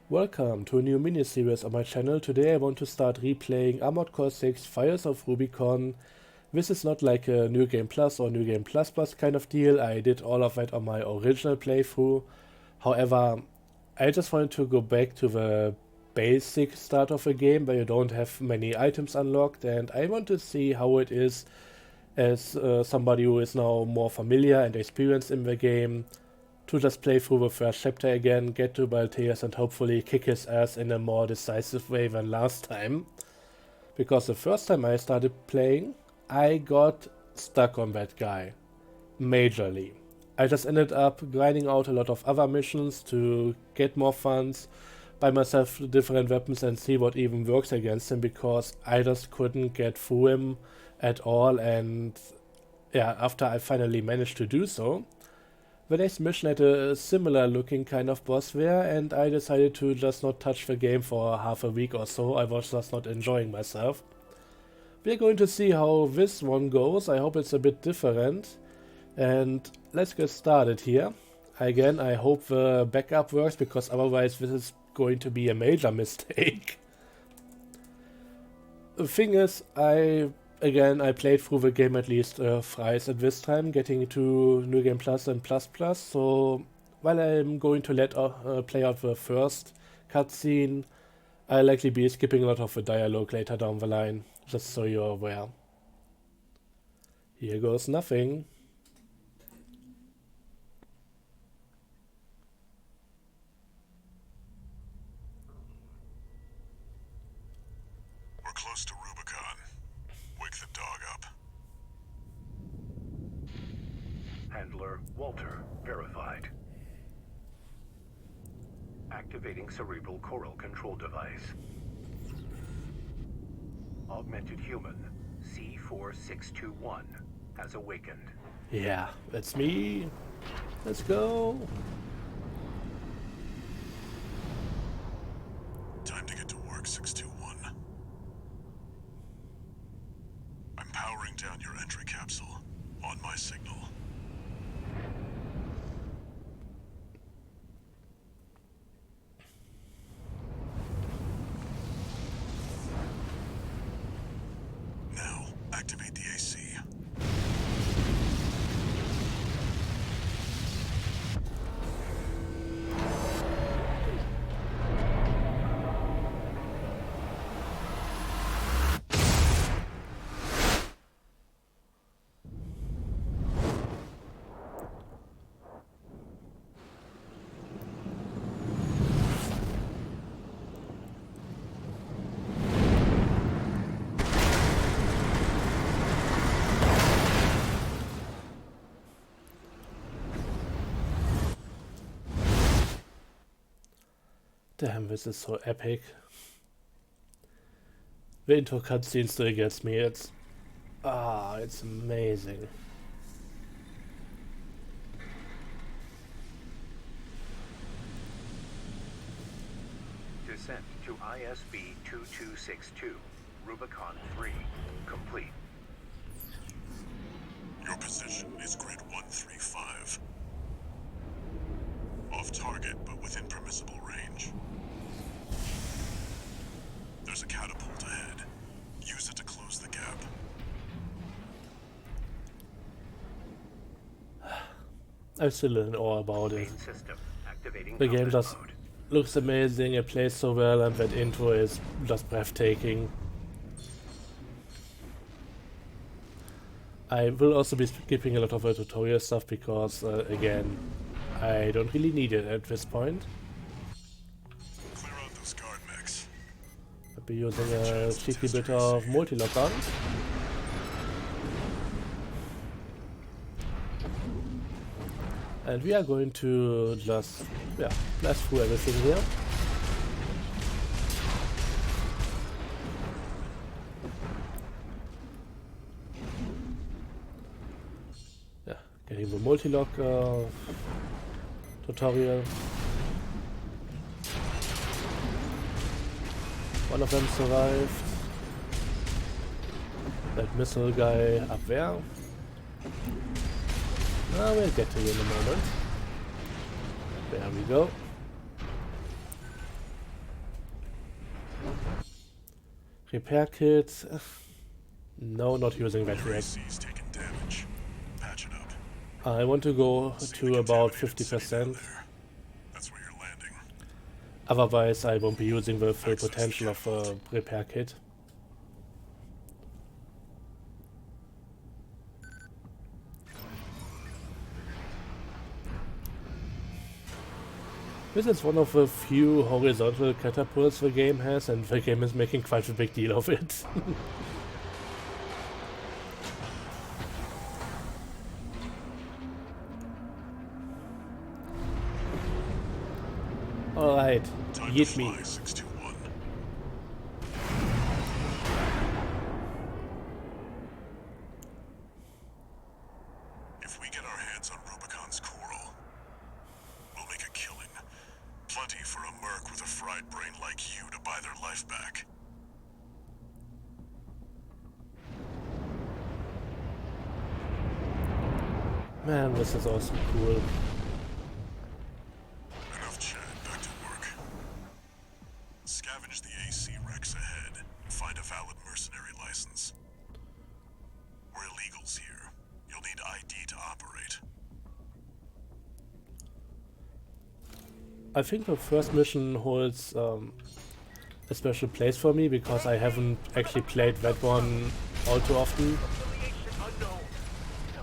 Welcome to a new mini-series on my channel. Today I want to start replaying Armored Core 6 Fires of Rubicon. This is not like a New Game Plus or New Game Plus Plus kind of deal. I did all of that on my original playthrough. However, I just wanted to go back to the basic start of the game where you don't have many items unlocked, and I want to see how it is as somebody who is now more familiar and experienced in the game to just play through the first chapter again, get to Balteus and hopefully kick his ass in a more decisive way than last time. Because the first time I started playing, I got stuck on that guy. Majorly. I just ended up grinding out a lot of other missions to get more funds, buy myself different weapons and see what even works against him, because I just couldn't get through him at all. And yeah, after I finally managed to do so, the next mission had a similar looking kind of boss there, and I decided to just not touch the game for half a week or so. I was just not enjoying myself. We're going to see how this one goes. I hope it's a bit different. And let's get started here. Again, I hope the backup works, because otherwise this is going to be a major mistake. The thing is, I played through the game at least thrice at this time, getting to New Game Plus and Plus Plus, so while I'm going to let play out the first cutscene, I'll likely be skipping a lot of the dialogue later down the line, just so you're aware. Here goes nothing. We're close to Rubicon. Wake the dog up. Handler Walter verified. Activating cerebral coral control device. Augmented human C4621 has awakened. Yeah, that's me. Let's go. Time to get to work, 621. I'm powering down your entry capsule. On my signal. Now, activate the AC. Damn, this is so epic. The intro cutscene still gets me. It's amazing. Descent to ISB 2262, Rubicon 3, complete. Your position is grid 135. Off target, but within permissible range. There's a catapult ahead. Use it to close the gap. I'm still in awe about it. Main system activating The game combat just mode. looks amazing, it plays so well, and that intro is just breathtaking. I will also be skipping a lot of the tutorial stuff because, again, I don't really need it at this point. Clear out those guard mechs. I'll be using a cheeky bit of multi-lock on. And we are going to just, blast through everything here. Yeah, getting the multi-lock tutorial. One of them survived. That missile guy up there. We'll get to you in a moment. There we go. Repair kit. No, not using that Your yet. AC's taking damage. Patch it up. I want to go See to the about contaminated city down 50%. there. That's where you're landing. Otherwise, I won't be using the full Access the potential of a catapult. repair kit. This is one of the few horizontal catapults the game has, and the game is making quite a big deal of it. Alright, Time to yeet me. fly, 621. If we get our hands on Rubicon's coral, we'll make a killing. Plenty for a merc with a fried brain like you to buy their life back. Man, this is also cool. Enough chat, back to work. Scavenge the AC wrecks ahead and find a valid mercenary license. We're illegals here. You'll need ID to operate. I think the first mission holds a special place for me because I haven't actually played that one all too often.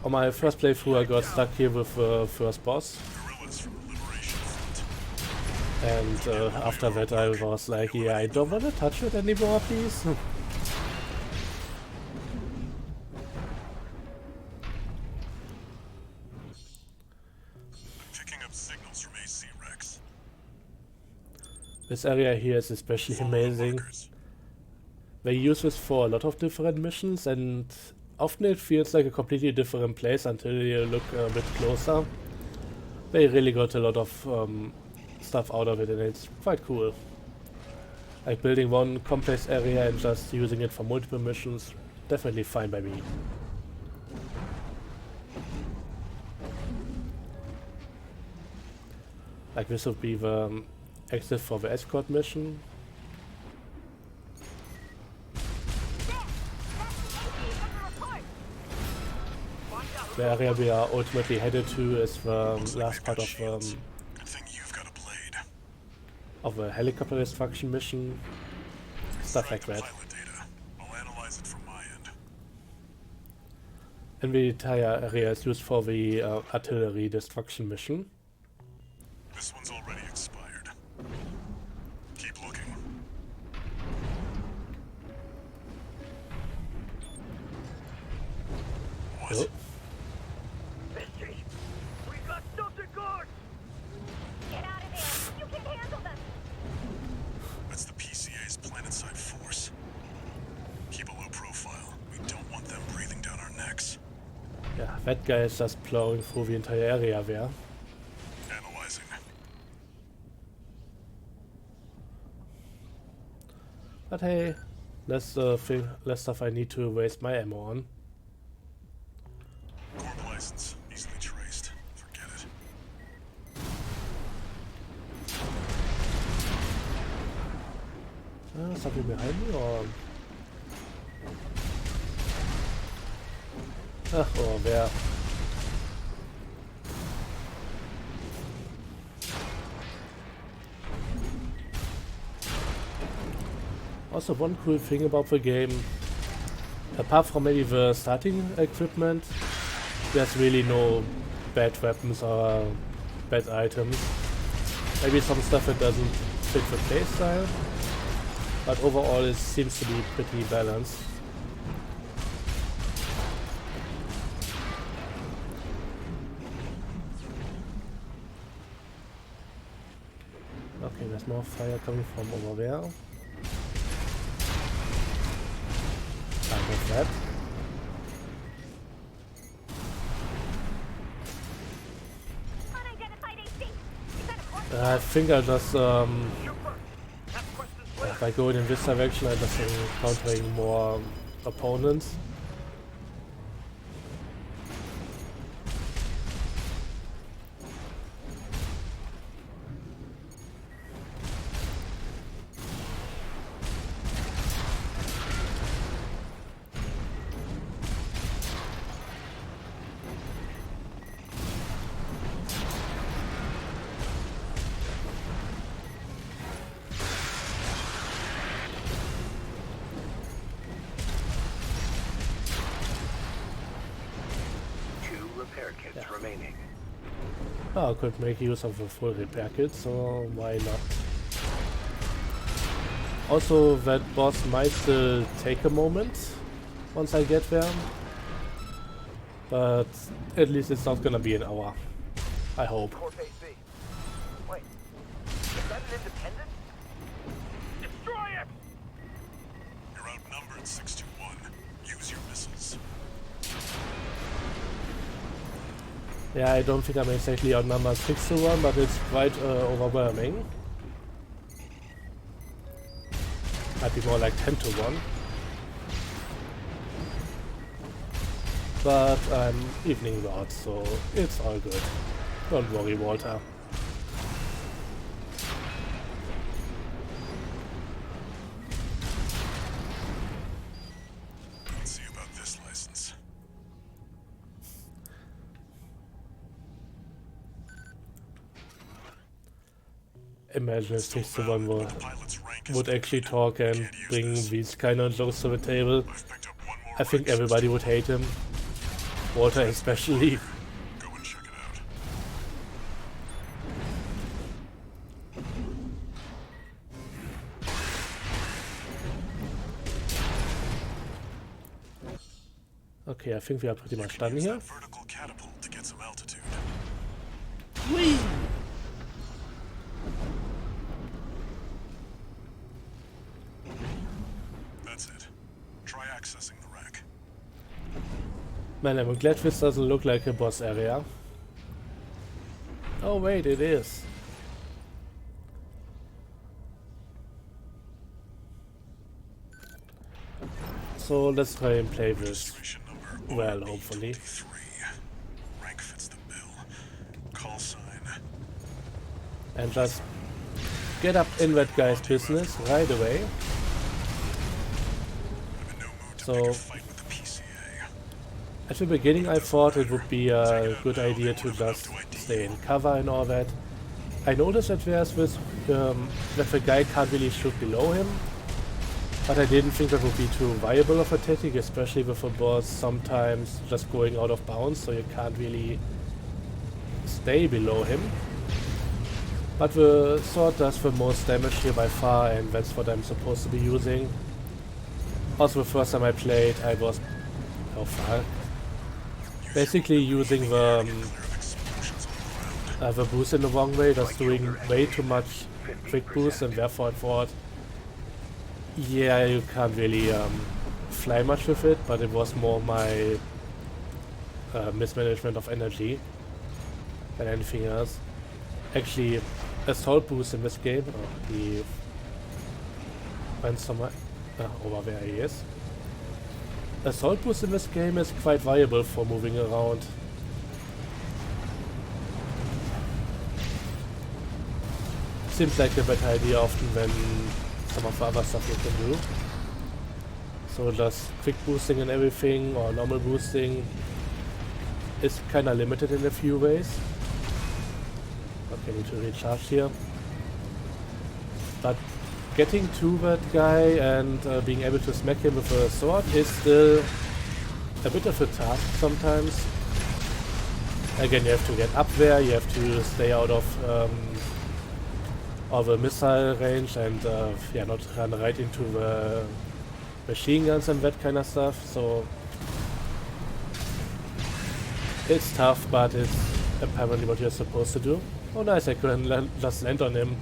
On my first playthrough I got stuck here with the first boss, Guerrillas from the Liberation Front. and after that I was like, yeah, I don't want to touch it anymore, please. Picking up signals from AC wrecks. This area here is especially Follow the amazing. markers. They use this for a lot of different missions, and often it feels like a completely different place until you look a bit closer. They really got a lot of stuff out of it, and it's quite cool. Like building one complex area and just using it for multiple missions, definitely fine by me. Like this would be the exit for the escort mission. The area we are ultimately headed to is the Looks like last they've part got of shields. Good thing you've got a blade. a helicopter destruction mission, stuff like Extract that. pilot data. I'll analyze it from my end. And the entire area is used for the artillery destruction mission. This one's already expired. Keep looking. What? Oh, Misty, we got something good! Get out of there! You can handle them! That's the PCA's planetside force. Keep a low profile. We don't want them breathing down our necks. yeah, that guy is just plowing through the entire area there. Analyzing. But hey, that's the less stuff I need to waste my ammo on. Corp license. Easily traced. Forget it. Something behind me or... or there. Also, one cool thing about the game, apart from maybe the starting equipment, there's really no bad weapons or bad items. Maybe some stuff that doesn't fit the playstyle, but overall it seems to be pretty balanced. Okay, there's more fire coming from over there. I got that. Unidentified AC! Is that a corpse? I think I just, Super! Have questions later. if I go in this direction, I just encountering more opponents. kits remaining. Oh, I could make use of a full repair kit, so why not? Also, that boss might still take a moment once I get there. But at least it's not gonna be an hour. I hope. Core phase B. Wait, is that an independent? Destroy it! You're outnumbered 6-1. Use your missiles. Yeah, I don't think I'm exactly outnumbered 6-1, but it's quite overwhelming. Might be more like 10-1. But I'm evening the odds, so it's all good. Don't worry, Walter. Let's see about this license. Imagine if 6-1 Pilot's rank is would actually talk and Can't use bring this. these kind of jokes to the table. I've picked up one more I think rank everybody would hate him. Walter especially. system. Go and check it out. Okay, I think we are pretty much done Use here. that vertical catapult to get some altitude. Whee! That's it. Try accessing the rack. Man, I'm glad this doesn't look like a boss area. Oh wait, it is. So let's try and play this. Registration number Well, hopefully. 23. Rank fits the bill. Call sign. And just get up in that guy's business right away. I'm in no mood to So- pick a fight with the PCA. At the beginning I thought it would be a good idea to just stay in cover and all that. I noticed that there's this, that the guy can't really shoot below him. But I didn't think that would be too viable of a tactic, especially with a boss sometimes just going out of bounds, so you can't really stay below him. But the sword does the most damage here by far, and that's what I'm supposed to be using. Also, the first time I played, I was... how far? Basically using the boost in the wrong way, just doing way too much quick boost, and therefore I thought, yeah, you can't really fly much with it, but it was more my mismanagement of energy than anything else. Actually, assault boost in this game, he went somewhere, over there he is. Assault boost in this game is quite viable for moving around. Seems like a better idea often than some of the other stuff you can do. So just quick boosting and everything, or normal boosting, is kinda limited in a few ways. Okay, need to recharge here. But getting to that guy and being able to smack him with a sword is still a bit of a task sometimes. Again, you have to get up there, you have to stay out of the missile range and yeah, not run right into the machine guns and that kind of stuff. So it's tough, but it's apparently what you're supposed to do. Oh nice, I couldn't just land on him.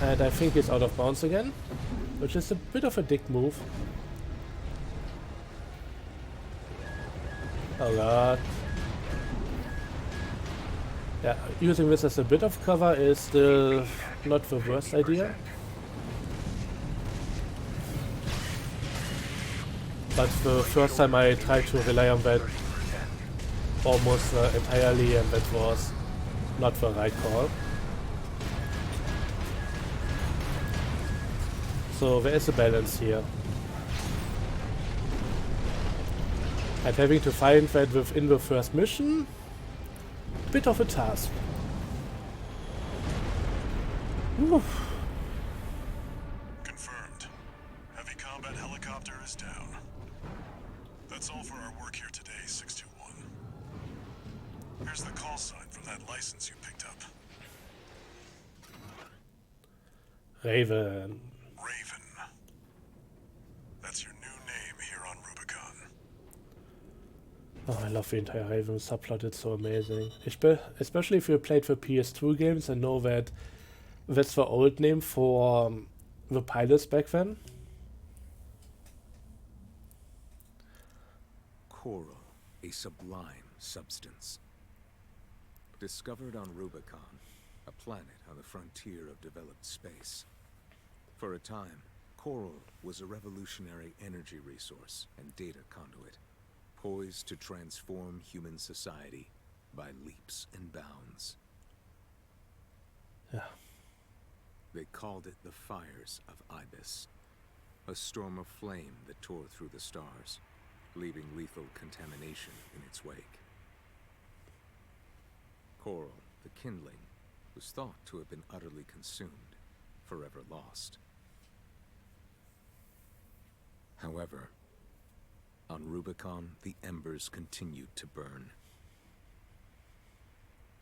And I think he's out of bounds again, which is a bit of a dick move. Oh god. Yeah, using this as a bit of cover is still not the worst idea. But the first time I tried to rely on that almost entirely, and that was not the right call. So there is a balance here. And having to find that within the first mission, bit of a task. Oof. Confirmed. Heavy combat helicopter is down. That's all for our work here today. Raven. Raven. That's your new name here on Rubicon. Oh, I love the entire Raven subplot, it's so amazing. Especially if you played the PS2 games and know that that's the old name for the pilots back then. Coral, a sublime substance. Discovered on Rubicon, a planet on the frontier of developed space. For a time, coral was a revolutionary energy resource and data conduit, poised to transform human society by leaps and bounds. Yeah. They called it the Fires of Ibis, a storm of flame that tore through the stars, leaving lethal contamination in its wake. Coral, the kindling, was thought to have been utterly consumed, forever lost. However, on Rubicon, the embers continued to burn.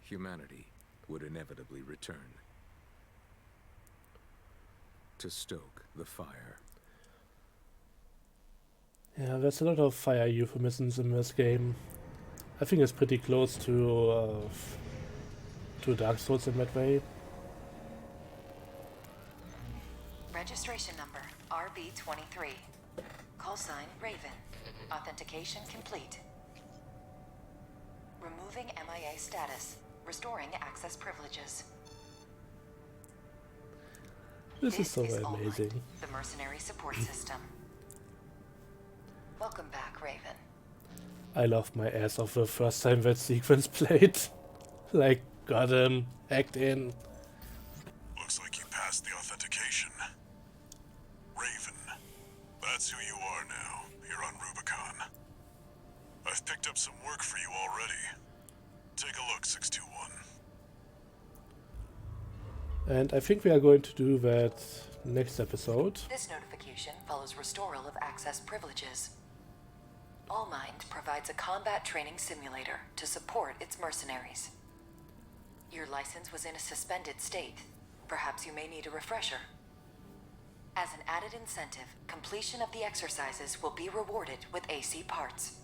Humanity would inevitably return to stoke the fire. Yeah, there's a lot of fire euphemisms in this game. I think it's pretty close to Dark Souls in that way. Registration number RB23. Call sign Raven. Authentication complete. Removing MIA status. Restoring access privileges. This is so All Might, amazing. the mercenary support system. Welcome back, Raven. I loved my ass off the first time that sequence played. Like, got him, hacked in. Looks like you passed the authentication. Raven. That's who you are now, here on Rubicon. I've picked up some work for you already. Take a look, 621. And I think we are going to do that next episode. This notification follows restoral of access privileges. All Mind provides a combat training simulator to support its mercenaries. Your license was in a suspended state. Perhaps you may need a refresher. As an added incentive, completion of the exercises will be rewarded with AC parts.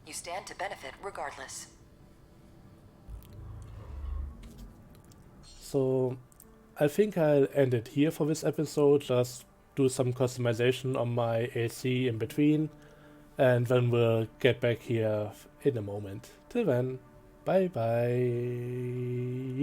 You stand to benefit regardless. So I think I'll end it here for this episode, just do some customization on my AC in between, and then we'll get back here in a moment. Till then, bye bye.